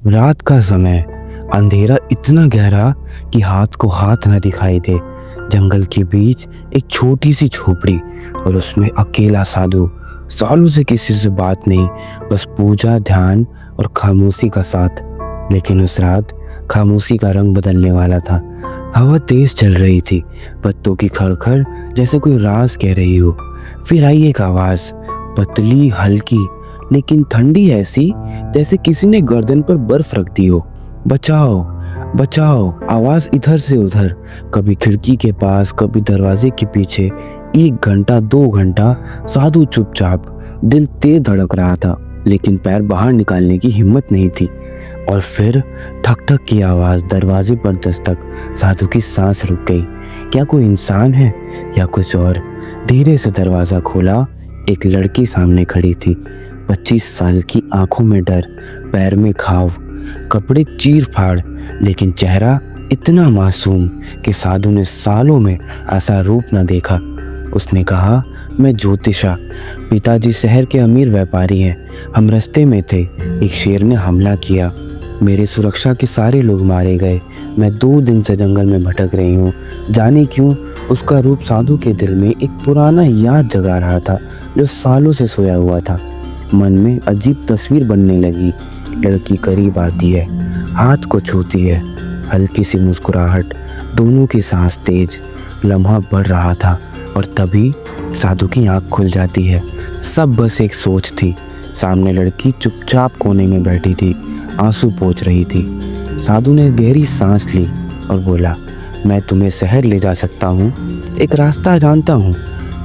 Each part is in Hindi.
रात का समय, अंधेरा इतना गहरा कि हाथ को हाथ न दिखाई दे। जंगल के बीच एक छोटी सी झोपड़ी और उसमें अकेला साधु। सालों से किसी से बात नहीं, बस पूजा, ध्यान और खामोशी का साथ। लेकिन उस रात खामोशी का रंग बदलने वाला था। हवा तेज चल रही थी, पत्तों की खड़खड़ जैसे कोई राज कह रही हो। फिर आई एक आवाज, पतली, हल्की लेकिन ठंडी, ऐसी जैसे किसी ने गर्दन पर बर्फ रख दी हो। बचाओ, बचाओ। आवाज इधर से उधर, कभी खिड़की के पास, कभी दरवाजे के पीछे। 1 घंटा, 2 घंटा साधु चुपचाप। दिल तेज धड़क रहा था लेकिन पैर बाहर निकालने की हिम्मत नहीं थी। और फिर ठक ठक की आवाज, दरवाजे पर दस्तक। साधु की सांस रुक गई। क्या कोई इंसान है या कुछ और? धीरे से दरवाजा खोला। एक लड़की सामने खड़ी थी। 25 साल की, आंखों में डर, पैर में घाव, कपड़े चीर फाड़, लेकिन चेहरा इतना मासूम कि साधु ने सालों में ऐसा रूप न देखा। उसने कहा, मैं ज्योतिषा, पिताजी शहर के अमीर व्यापारी हैं। हम रास्ते में थे, एक शेर ने हमला किया। मेरी सुरक्षा के सारे लोग मारे गए। मैं 2 दिन से जंगल में भटक रही हूँ, जाने क्यों। उसका रूप साधु के दिल में एक पुराना याद जगा रहा था जो सालों से सोया हुआ था। मन में अजीब तस्वीर बनने लगी। लड़की करीब आती है, हाथ को छूती है, हल्की सी मुस्कुराहट, दोनों की सांस तेज। लम्हा बढ़ रहा था और तभी साधु की आंख खुल जाती है। सब बस एक सोच थी। सामने लड़की चुपचाप कोने में बैठी थी, आंसू पोंछ रही थी। साधु ने गहरी सांस ली और बोला, मैं तुम्हें शहर ले जा सकता हूँ, एक रास्ता जानता हूँ,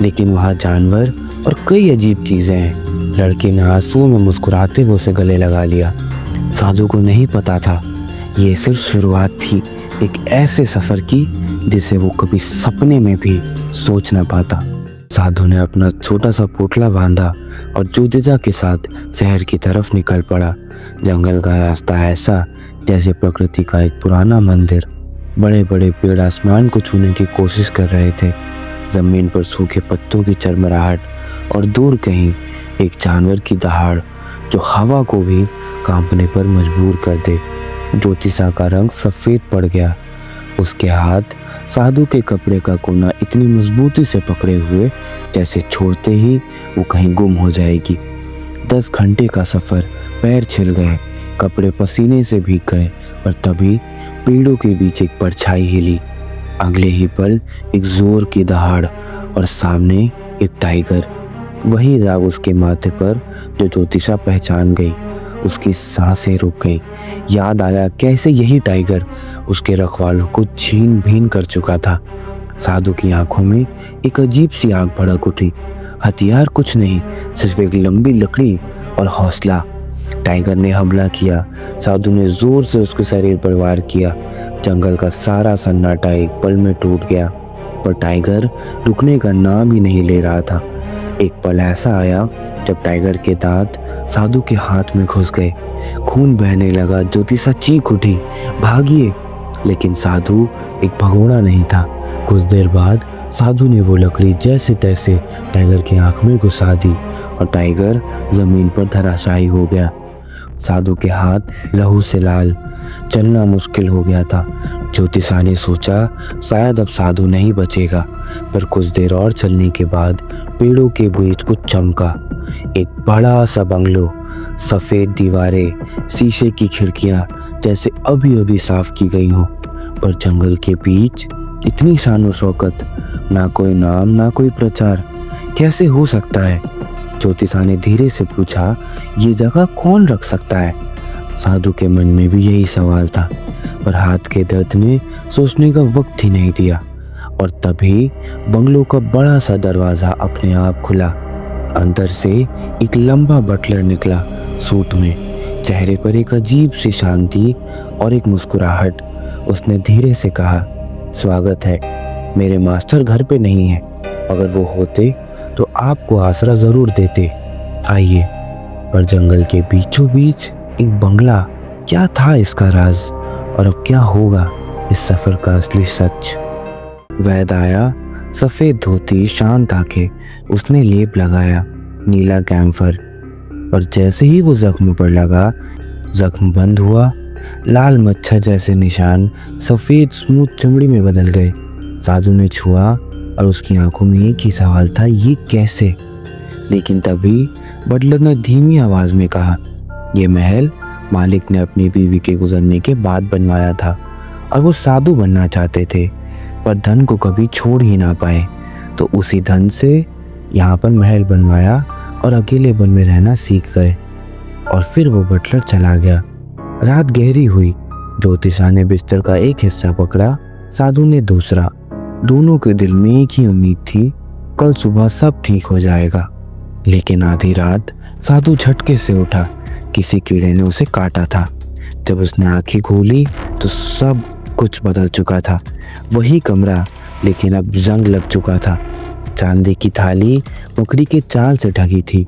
लेकिन वहाँ जानवर और कई अजीब चीज़ें हैं। लड़की ने आंसुओं में मुस्कुराते हुए उसे गले लगा लिया। साधु को नहीं पता था ये सिर्फ शुरुआत थी, एक ऐसे सफ़र की जिसे वो कभी सपने में भी सोच न पाता। साधु ने अपना छोटा सा पोटला बांधा और ज्योतिषा के साथ शहर की तरफ निकल पड़ा। जंगल का रास्ता ऐसा जैसे प्रकृति का एक पुराना मंदिर। बड़े बड़े पेड़ आसमान को छूने की कोशिश कर रहे थे। जमीन पर सूखे पत्तों की चरमराहट और दूर कहीं एक जानवर की दहाड़ जो हवा को भी कांपने पर मजबूर कर दे। ज्योतिषा का रंग सफ़ेद पड़ गया। उसके हाथ साधु के कपड़े का कोना इतनी मजबूती से पकड़े हुए जैसे छोड़ते ही वो कहीं गुम हो जाएगी। 10 घंटे का सफ़र, पैर छिल गए, कपड़े पसीने से भीग गए और तभी पेड़ों के बीच एक परछाई हिली। अगले ही पल एक जोर की दहाड़ और सामने एक टाइगर। वही दाग उसके माथे पर जो ज्योतिषा पहचान गई। उसकी सांसें रुक गई। याद आया कैसे यही टाइगर उसके रखवालों को छीन भीन कर चुका था। साधु की आंखों में एक अजीब सी आग भड़क उठी। हथियार कुछ नहीं, सिर्फ एक लंबी लकड़ी और हौसला। टाइगर ने हमला किया। साधु ने जोर से उसके शरीर पर वार किया। जंगल का सारा सन्नाटा एक पल में टूट गया, पर टाइगर रुकने का नाम ही नहीं ले रहा था। एक पल ऐसा आया जब टाइगर के दांत साधु के हाथ में घुस गए। खून बहने लगा। ज्योतिषा चीख उठी, भागिए! लेकिन साधु एक भगोड़ा नहीं था। कुछ देर बाद साधु ने वो लकड़ी जैसे तैसे टाइगर की आंख में घुसा दी और टाइगर जमीन पर धराशायी हो गया। साधु के हाथ लहू से लाल, चलना मुश्किल हो गया था। ज्योतिषा ने सोचा शायद अब साधु नहीं बचेगा, पर कुछ देर और चलने के बाद पेड़ों के बीच कुछ चमका। एक बड़ा सा बंगलो, सफ़ेद दीवारें, शीशे की खिड़कियां जैसे अभी अभी साफ की गई हों, पर जंगल के बीच इतनी शान शौकत, ना कोई नाम ना कोई प्रचार। कैसे हो सकता है? ज्योतिषा ने धीरे से पूछा, ये जगह कौन रख सकता है? साधु के मन में भी यही सवाल था, पर हाथ के दर्द ने सोचने का वक्त ही नहीं दिया। और तभी बंगलों का बड़ा सा दरवाज़ा अपने आप खुला। अंदर से एक लंबा बटलर निकला, सूट में, चेहरे पर एक अजीब सी शांति और एक मुस्कुराहट। उसने धीरे से कहा, स्वागत है। मेरे मास्टर घर पे नहीं है, अगर वो होते तो आपको आसरा ज़रूर देते, आइए। पर जंगल के बीचों बीच एक बंगला, क्या था इसका राज और अब क्या होगा इस सफ़र का असली सच? वैद आया, सफ़ेद धोती, शांत आंखें। उसने लेप लगाया, नीला कैम्फर, और जैसे ही वो जख्म पर लगा जख्म बंद हुआ, लाल मच्छर जैसे निशान सफेद स्मूथ चमड़ी में बदल गए। साधु ने छुआ और उसकी आंखों में एक ही सवाल था, ये कैसे? लेकिन तभी बटलर ने धीमी आवाज में कहा, यह महल मालिक ने अपनी बीवी के गुजरने के बाद बनवाया था और वो साधु बनना चाहते थे, पर धन को कभी छोड़ ही ना पाए, तो उसी धन से यहाँ पर महल बनवाया और अकेले वन में रहना सीख गए। और फिर वो बटलर चला गया। रात गहरी हुई। ज्योतिषा ने बिस्तर का एक हिस्सा पकड़ा, साधु ने दूसरा। दोनों के दिल में एक ही उम्मीद थी, कल सुबह सब ठीक हो जाएगा। लेकिन आधी रात साधु झटके से उठा। किसी कीड़े ने उसे काटा था। जब उसने आंखें खोली तो सब कुछ बदल चुका था। वही कमरा, लेकिन अब जंग लग चुका था। चांदी की थाली मकड़ी के चाल से ढकी थी।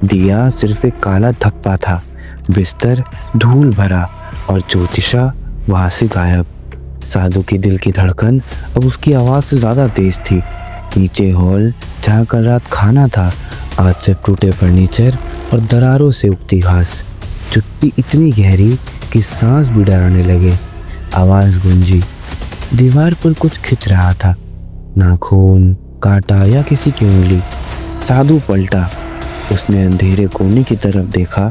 दिया सिर्फ एक काला धब्बा था। बिस्तर धूल भरा और ज्योतिषा वहां से गायब। साधु के दिल की धड़कन अब उसकी आवाज़ से ज़्यादा तेज थी। नीचे हॉल, जहाँ कल रात खाना था, आज सिर्फ टूटे फर्नीचर और दरारों से उगती घास। चुप्पी इतनी गहरी कि सांस भी डराने लगे। आवाज़ गूंजी। दीवार पर कुछ खिंच रहा था, नाखून, कांटा या किसी की उंगली। साधु पलटा। उसने अंधेरे कोने की तरफ देखा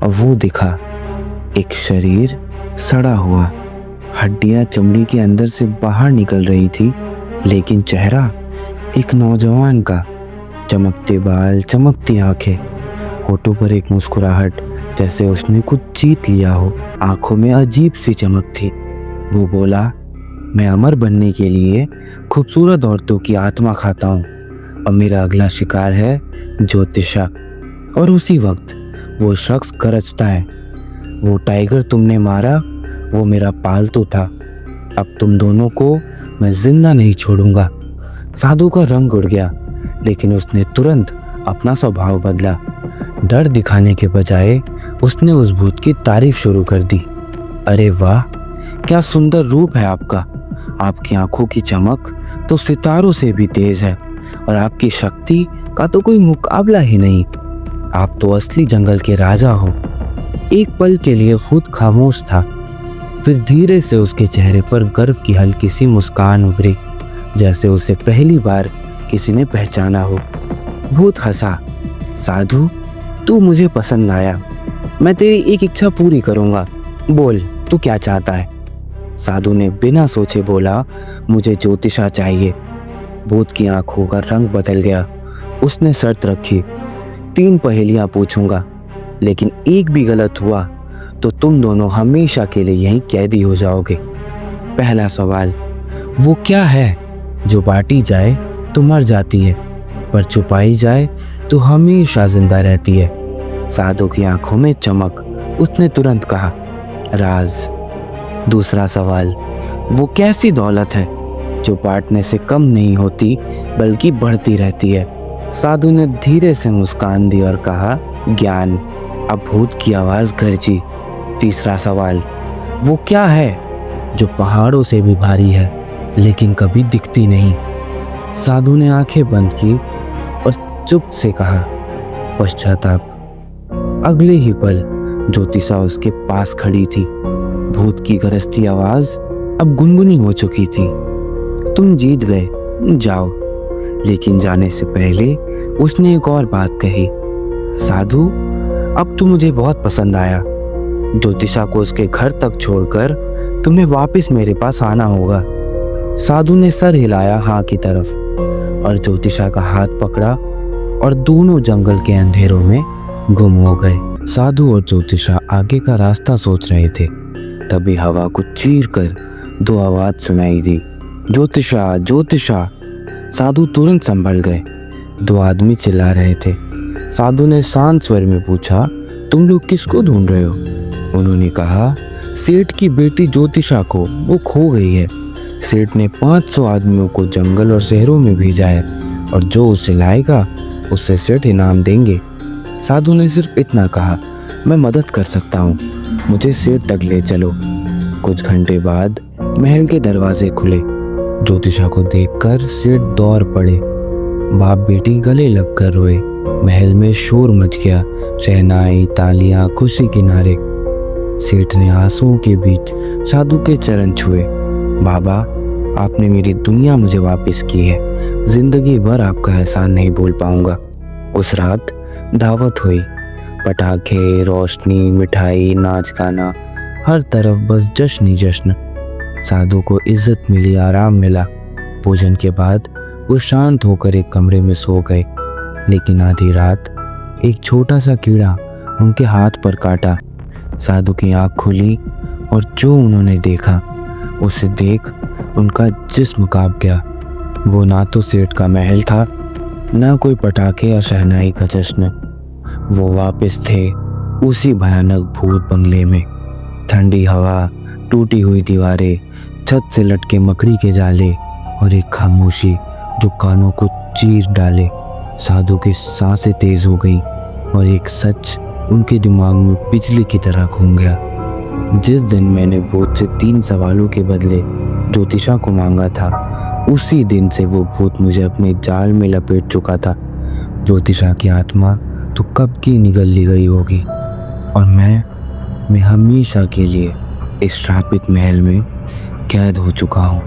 और वो दिखा, एक शरीर सड़ा हुआ। हड्डियां चमड़ी के अंदर से बाहर निकल रही थी, लेकिन चेहरा एक नौजवान का। चमकते बाल, चमकती आंखें, होठों पर एक मुस्कुराहट, जैसे उसने कुछ जीत लिया हो। आंखों में अजीब सी चमक थी। वो बोला, मैं अमर बनने के लिए खूबसूरत औरतों की आत्मा खाता हूँ और मेरा अगला शिकार है ज्योतिषा। और उसी वक्त वो शख्स गरजता है, वो टाइगर तुमने मारा, वो मेरा पालतू था। अब तुम दोनों को मैं जिंदा नहीं छोड़ूंगा। साधु का रंग उड़ गया, लेकिन उसने तुरंत अपना स्वभाव बदला। डर दिखाने के बजाय उसने उस भूत की तारीफ शुरू कर दी। अरे वाह, क्या सुंदर रूप है आपका। आपकी आंखों की चमक तो सितारों से भी तेज है और आपकी शक्ति का तो कोई मुकाबला ही नहीं। आप तो असली जंगल के राजा हो। एक पल के लिए खुद खामोश था, फिर धीरे से उसके चेहरे पर गर्व की हल्की सी मुस्कान उभरी, जैसे उसे पहली बार किसी ने पहचाना हो। भूत हंसा। साधु, तू मुझे पसंद आया। मैं तेरी एक इच्छा पूरी करूंगा। बोल, तू क्या चाहता है? साधु ने बिना सोचे बोला, मुझे ज्योतिषा चाहिए। भूत की आंखों का रंग बदल गया। उसने शर्त रखी, 3 पहेलियां पूछूंगा, लेकिन एक भी गलत हुआ तो तुम दोनों हमेशा के लिए यहीं कैदी हो जाओगे। पहला सवाल, वो क्या है जो बांटी जाए तो मर जाती है, पर छुपाई जाए तो हमेशा जिंदा रहती है? साधु की आंखों में चमक। उसने तुरंत कहा, राज। दूसरा सवाल, वो कैसी दौलत है जो बांटने से कम नहीं होती बल्कि बढ़ती रहती है? साधु ने धीरे से मुस्कान दी और कहा, ज्ञान। अब भूत की आवाज गरजी। तीसरा सवाल, वो क्या है जो पहाड़ों से भी भारी है लेकिन कभी दिखती नहीं? साधु ने आंखें बंद की और चुप से कहा, पश्चाताप। अगले ही पल ज्योतिषा उसके पास खड़ी थी। भूत की गरजती आवाज अब गुनगुनी हो चुकी थी। तुम जीत गए, जाओ। लेकिन जाने से पहले उसने एक और बात कही, साधु, अब तू मुझे बहुत पसंद आया। ज्योतिषा को उसके घर तक छोड़कर तुम्हें वापस मेरे पास आना होगा। साधु ने सर हिलाया हाँ की तरफ और ज्योतिषा का हाथ पकड़ा और दोनों जंगल के अंधेरों में गुम हो गए। साधु और ज्योतिषा आगे का रास्ता सोच रहे थे, तभी हवा को चीर कर 2 आवाज सुनाई दी, ज्योतिषा, ज्योतिषा। साधु तुरंत संभल गए। 2 आदमी चिल्ला रहे थे। साधु ने शांत स्वर में पूछा, तुम लोग किसको ढूंढ रहे हो? उन्होंने कहा, सेठ की बेटी ज्योतिषा को, वो खो गई है। सेठ ने 500 आदमियों को जंगल और शहरों में भेजा है और जो उसे लाएगा उसे सेठ इनाम देंगे। साधु ने सिर्फ इतना कहा, मैं मदद कर सकता हूँ, मुझे सेठ तक ले चलो। कुछ घंटे बाद महल के दरवाजे खुले। ज्योतिषा को देखकर सेठ दौड़ पड़े। बाप बेटी गले लगकर रोए। महल में शोर मच गया, शहनाई, तालियां, खुशी के नारे। सेठ ने आंसुओं के बीच साधु के चरण छुए। बाबा, आपने मेरी दुनिया मुझे वापस की है। जिंदगी भर आपका एहसान नहीं भूल पाऊंगा। उस रात दावत हुई। पटाखे, रोशनी, मिठाई, नाच गाना, हर तरफ बस जश्न ही जश्न। साधु को इज्जत मिली, आराम मिला। भोजन के बाद वो शांत होकर एक कमरे में सो गए। लेकिन आधी रात एक छोटा सा कीड़ा उनके हाथ पर काटा। साधु की आंख खुली और जो उन्होंने देखा उसे देख उनका जिस्म कांप गया। वो ना तो सेठ का महल था, ना कोई पटाखे या शहनाई का जश्न। वो वापस थे उसी भयानक भूत बंगले में। ठंडी हवा, टूटी हुई दीवारें, छत से लटके मकड़ी के जाले और एक खामोशी जो कानों को चीर डाले। साधु की सांसें तेज हो गई और एक सच उनके दिमाग में बिजली की तरह घूम गया। जिस दिन मैंने भूत से 3 सवालों के बदले ज्योतिषा को मांगा था, उसी दिन से वो भूत मुझे अपने जाल में लपेट चुका था। ज्योतिषा की आत्मा तो कब की निगल ली गई होगी और मैं हमेशा के लिए इस श्रापित महल में कैद हो चुका हूँ।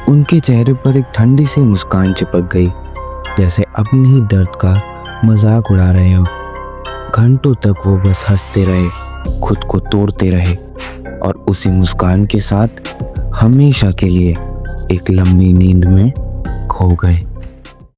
उनके चेहरे पर एक ठंडी सी मुस्कान चिपक गई, जैसे अपने ही दर्द का मजाक उड़ा रहे हो। घंटों तक वो बस हंसते रहे, खुद को तोड़ते रहे और उसी मुस्कान के साथ हमेशा के लिए एक लंबी नींद में खो गए।